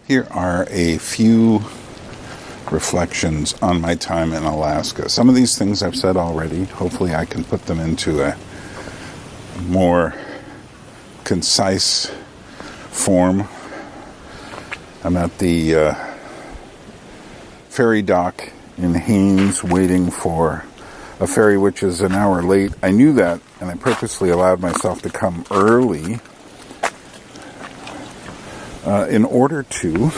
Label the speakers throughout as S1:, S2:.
S1: Here are a few reflections on my time in Alaska. Some of these things I've said already. Hopefully I can put them into a more concise form. I'm at the ferry dock in Haines waiting for a ferry which is an hour late. I knew that, and I purposely allowed myself to come early in order to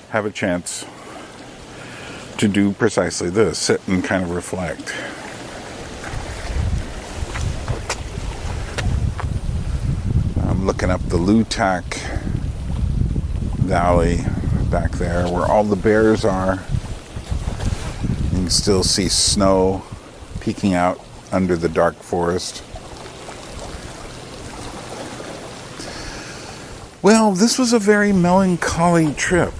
S1: have a chance to do precisely this, sit and kind of reflect. I'm looking up the Lutak Valley back there where all the bears are. You can still see snow peeking out under the dark forest. Well, this was a very melancholy trip,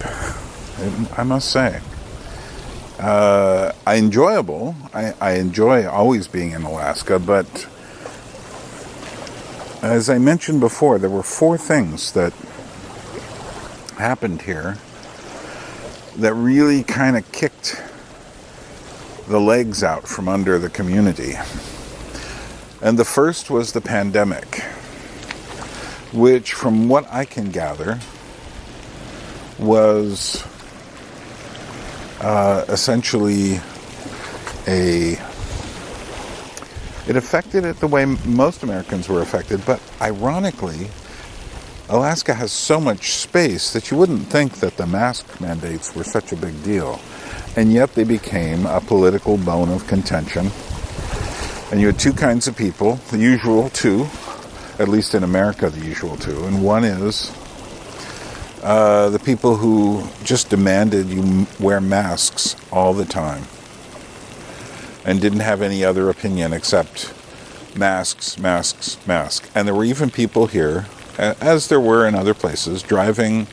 S1: I must say. I enjoy always being in Alaska, but as I mentioned before, there were 4 things that happened here that really kind of kicked the legs out from under the community. And the first was the pandemic, which, from what I can gather, was essentially it affected it the way most Americans were affected, but ironically, Alaska has so much space that you wouldn't think that the mask mandates were such a big deal. And yet they became a political bone of contention. And you had 2 kinds of people, the usual 2, at least in America, the usual 2. And one is the people who just demanded you wear masks all the time and didn't have any other opinion except masks, masks, masks. And there were even people here, as there were in other places, driving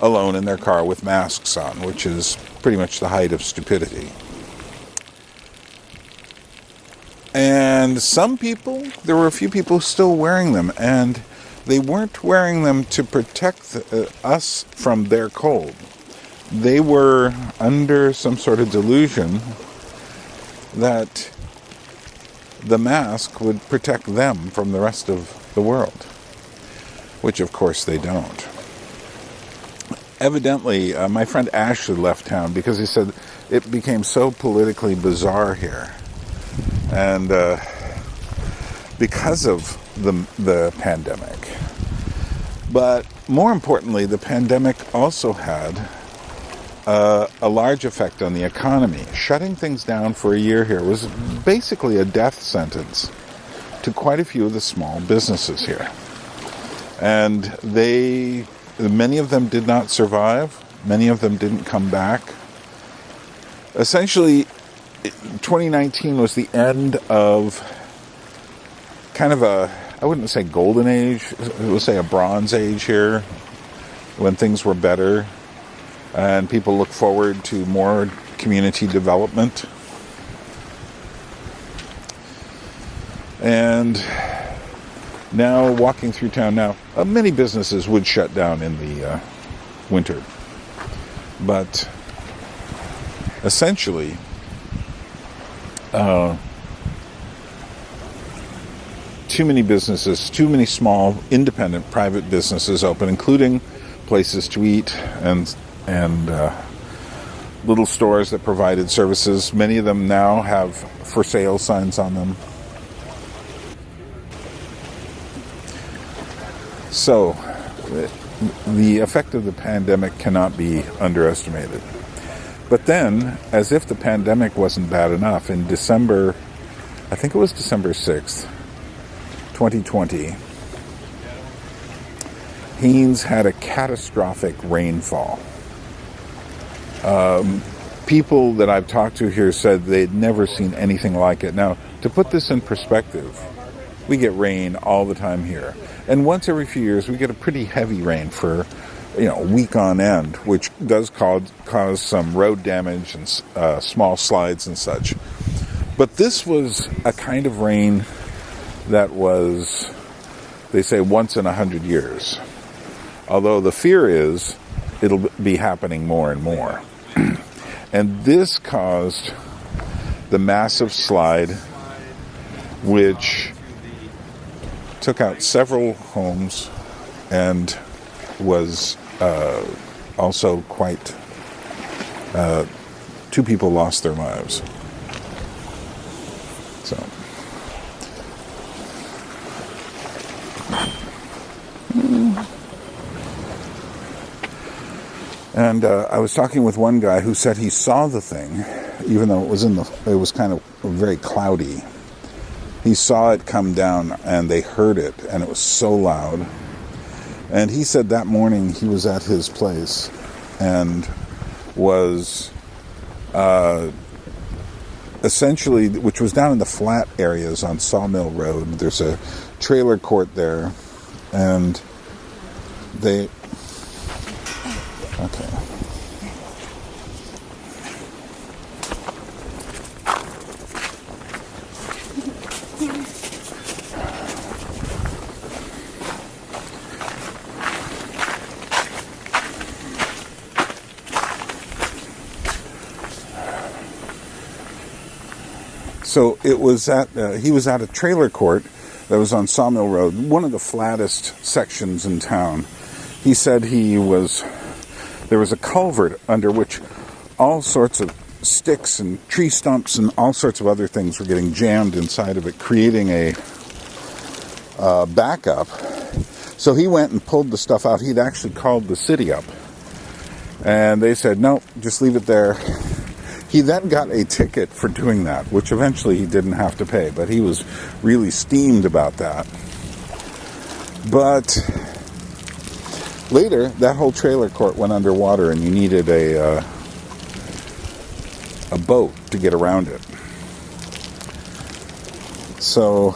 S1: alone in their car with masks on, which is pretty much the height of stupidity. And some people, there were a few people still wearing them, and they weren't wearing them to protect us from their cold. They were under some sort of delusion that the mask would protect them from the rest of the world, which of course they don't. Evidently, my friend Ashley left town because he said it became so politically bizarre here. And because of the pandemic. But more importantly, the pandemic also had a large effect on the economy. Shutting things down for a year here was basically a death sentence to quite a few of the small businesses here. And many of them did not survive. Many of them didn't come back. Essentially, 2019 was the end of kind of I wouldn't say golden age, I would say a bronze age here, when things were better and people look forward to more community development. And now, walking through town now, many businesses would shut down in the winter. But essentially, too many businesses, too many small, independent, private businesses open, including places to eat and little stores that provided services. Many of them now have for sale signs on them. So, the effect of the pandemic cannot be underestimated. But then, as if the pandemic wasn't bad enough, in December, I think it was December 6th, 2020, Haines had a catastrophic rainfall. People that I've talked to here said they'd never seen anything like it. Now, to put this in perspective, we get rain all the time here. And once every few years, we get a pretty heavy rain for, a week on end, which does cause some road damage and small slides and such. But this was a kind of rain that was, they say, once in 100 years. Although the fear is it'll be happening more and more. And this caused the massive slide, which took out several homes and was also quite... 2 people lost their lives. So... And I was talking with one guy who said he saw the thing, even though it was kind of very cloudy. He saw it come down, and they heard it, and it was so loud. And he said that morning he was at his place and was essentially, which was down in the flat areas on Sawmill Road. There's a trailer court there, and they... Okay. So it was he was at a trailer court that was on Sawmill Road, one of the flattest sections in town. He said there was a culvert under which all sorts of sticks and tree stumps and all sorts of other things were getting jammed inside of it, creating a backup. So he went and pulled the stuff out. He'd actually called the city up, and they said, no, just leave it there. He then got a ticket for doing that, which eventually he didn't have to pay, but he was really steamed about that. But later, that whole trailer court went underwater, and you needed a boat to get around it. So,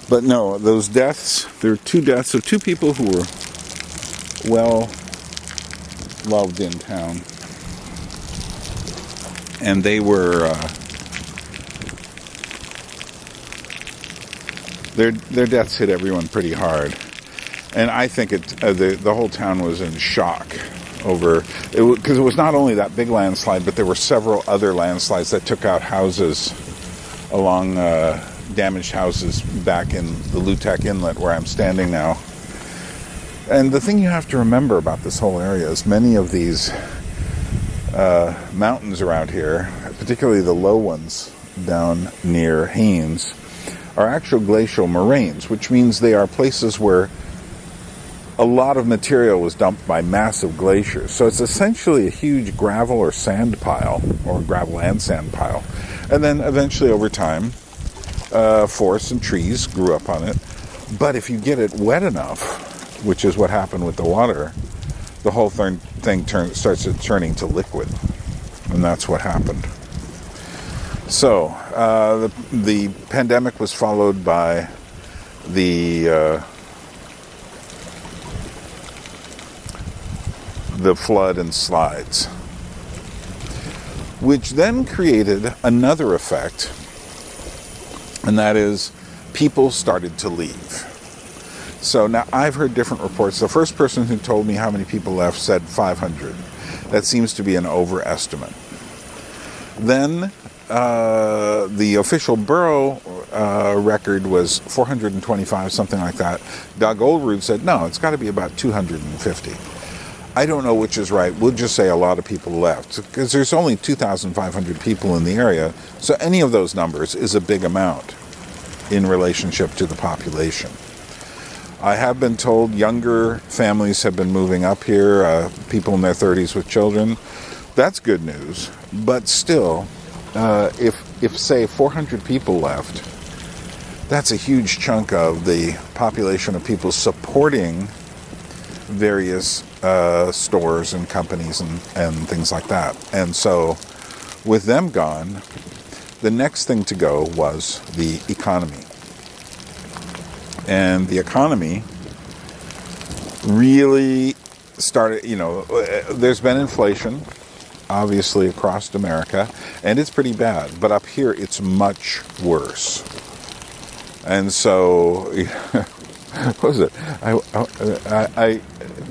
S1: but no, those deaths, there were 2 deaths of 2 people who were well loved in town. And they were, their deaths hit everyone pretty hard. And I think the whole town was in shock over it, because it was not only that big landslide, but there were several other landslides that took out houses along damaged houses back in the Lutak Inlet where I'm standing now. And the thing you have to remember about this whole area is many of these mountains around here, particularly the low ones down near Haines, are actual glacial moraines, which means they are places where a lot of material was dumped by massive glaciers. So it's essentially a huge gravel or sand pile, or gravel and sand pile. And then eventually over time, forests and trees grew up on it. But if you get it wet enough, which is what happened with the water, the whole thing starts turning to liquid. And that's what happened. So, the pandemic was followed by the flood and slides, which then created another effect, and that is people started to leave. So now I've heard different reports. The first person who told me how many people left said 500. That seems to be an overestimate. Then the official borough record was 425, something like that. Doug Oldroyd said, no, it's got to be about 250. I don't know which is right. We'll just say a lot of people left, because there's only 2,500 people in the area, so any of those numbers is a big amount in relationship to the population. I have been told younger families have been moving up here, people in their 30s with children. That's good news, but still, if say 400 people left, that's a huge chunk of the population of people supporting various stores and companies and things like that. And so with them gone, the next thing to go was the economy. And the economy really started, there's been inflation, obviously, across America, and it's pretty bad. But up here, it's much worse. And so, what was it?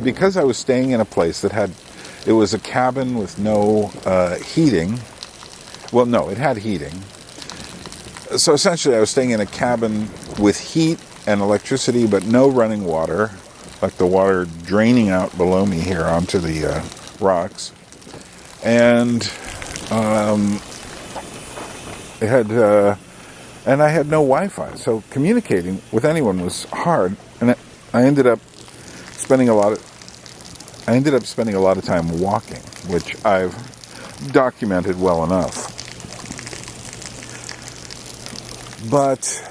S1: because I was staying in a place that it was a cabin with no heating. Well, no, it had heating. So essentially I was staying in a cabin with heat and electricity, but no running water, like the water draining out below me here onto the rocks. And and I had no Wi-Fi, so communicating with anyone was hard. And I ended up spending a lot of time walking, which I've documented well enough. But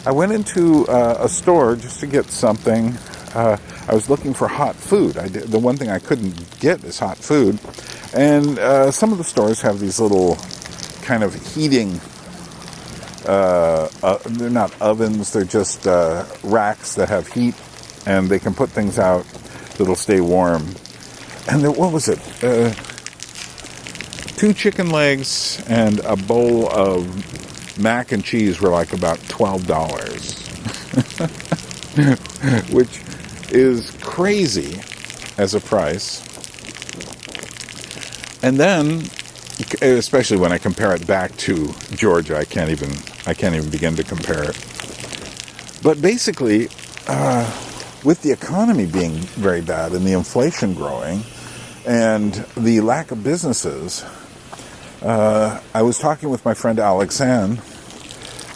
S1: I went into a store just to get something. I was looking for hot food. The one thing I couldn't get is hot food. And some of the stores have these little kind of heating, they're not ovens, they're just racks that have heat, and they can put things out that'll stay warm. And what was it? 2 chicken legs and a bowl of mac and cheese were like about $12, which is crazy as a price. And then, especially when I compare it back to Georgia, I can't even begin to compare it. But basically, with the economy being very bad and the inflation growing and the lack of businesses, I was talking with my friend Alexanne,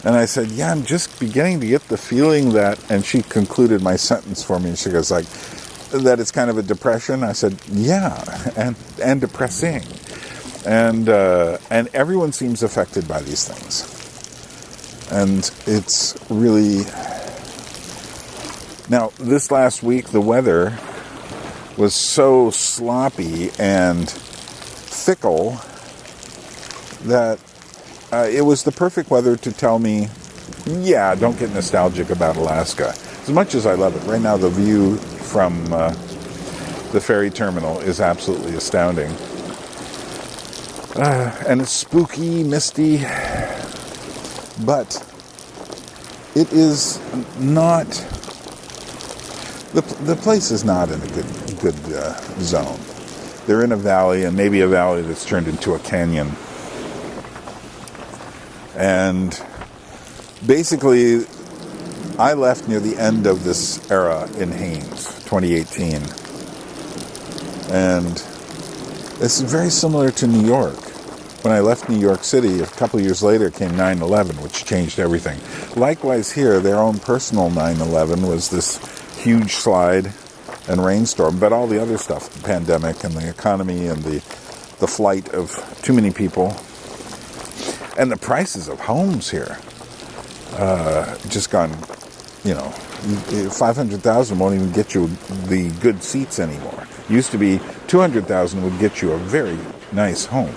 S1: and I said, yeah, I'm just beginning to get the feeling that, and she concluded my sentence for me, and she goes like, that it's kind of a depression. I said, yeah, and depressing. And everyone seems affected by these things. And it's really... Now, this last week, the weather was so sloppy and fickle that it was the perfect weather to tell me, yeah, don't get nostalgic about Alaska. As much as I love it. Right now, the view from the ferry terminal is absolutely astounding. And it's spooky, misty, but it is not... The place is not in a good zone. They're in a valley, and maybe a valley that's turned into a canyon. And basically, I left near the end of this era in Haines, 2018. And it's very similar to New York. When I left New York City, a couple of years later came 9/11, which changed everything. Likewise here, their own personal 9/11 was this huge slide and rainstorm, but all the other stuff, the pandemic and the economy and the flight of too many people, and the prices of homes here, just gone, $500,000 won't even get you the good seats anymore. Used to be $200,000 would get you a very nice home.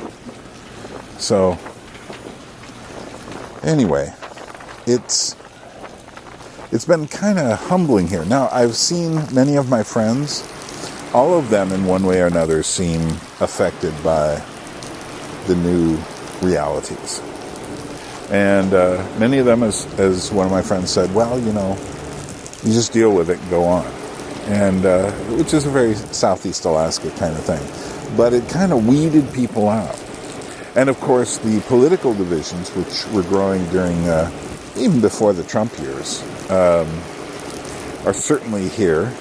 S1: So, anyway, it's been kind of humbling here. Now, I've seen many of my friends. All of them, in one way or another, seem affected by the new realities. And many of them, as one of my friends said, well, you just deal with it and go on. And which is a very Southeast Alaska kind of thing. But it kind of weeded people out. And, of course, the political divisions, which were growing during, even before the Trump years, are certainly here.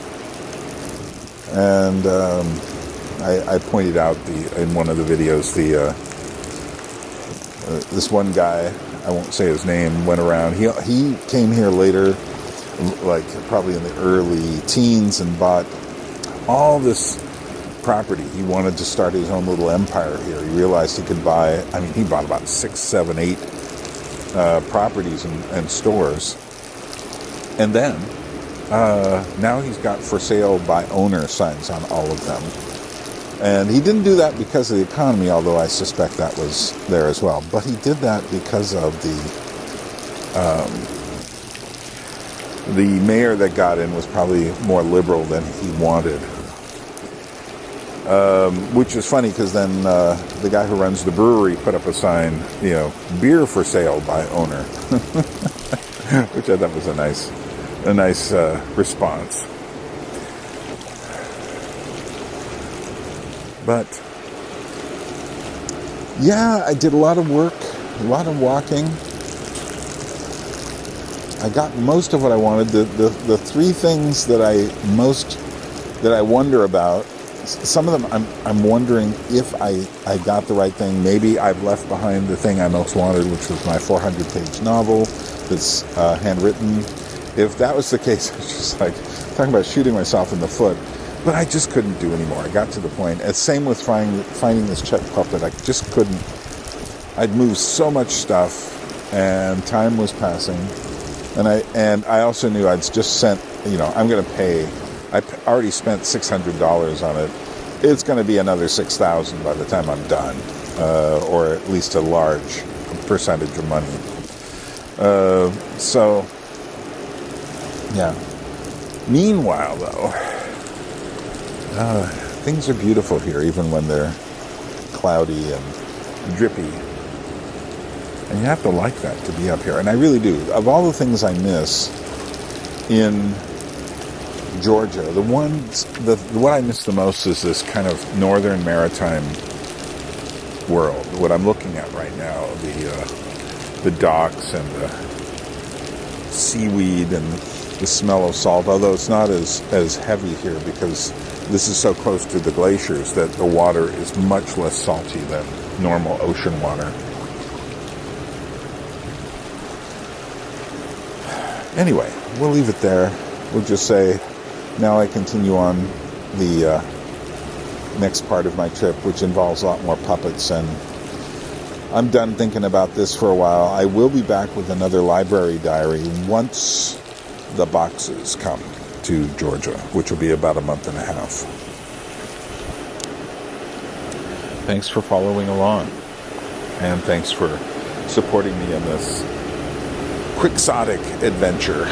S1: And I pointed out in one of the videos, this one guy, I won't say his name, went around. He came here later, like probably in the early teens, and bought all this property. He wanted to start his own little empire here. He realized he could buy, he bought about 6, 7, 8 properties and stores. And then, now he's got for sale by owner signs on all of them. And he didn't do that because of the economy, although I suspect that was there as well. But he did that because of the mayor that got in was probably more liberal than he wanted. Which is funny because then the guy who runs the brewery put up a sign, beer for sale by owner, which I thought was a nice response. But yeah, I did a lot of work, a lot of walking. I got most of what I wanted. The three things that I wonder about, some of them I'm wondering if I got the right thing. Maybe I've left behind the thing I most wanted, which was my 400-page novel that's handwritten. If that was the case, it's just like talking about shooting myself in the foot. But I just couldn't do anymore. I got to the point. And same with finding this Czech puppet. I just couldn't. I'd moved so much stuff, and time was passing. And I also knew I'd just sent. I'm going to pay. I already spent $600 on it. It's going to be another $6,000 by the time I'm done, or at least a large percentage of money. So, yeah. Meanwhile, though, things are beautiful here, even when they're cloudy and drippy. And you have to like that to be up here. And I really do. Of all the things I miss in Georgia, what I miss the most is this kind of northern maritime world. What I'm looking at right now, the docks and the seaweed and the smell of salt, although it's not as heavy here because this is so close to the glaciers that the water is much less salty than normal ocean water. Anyway, we'll leave it there. We'll just say, now I continue on the next part of my trip, which involves a lot more puppets, and I'm done thinking about this for a while. I will be back with another library diary once the boxes come to Georgia, which will be about a month and a half. Thanks for following along, and thanks for supporting me in this quixotic adventure.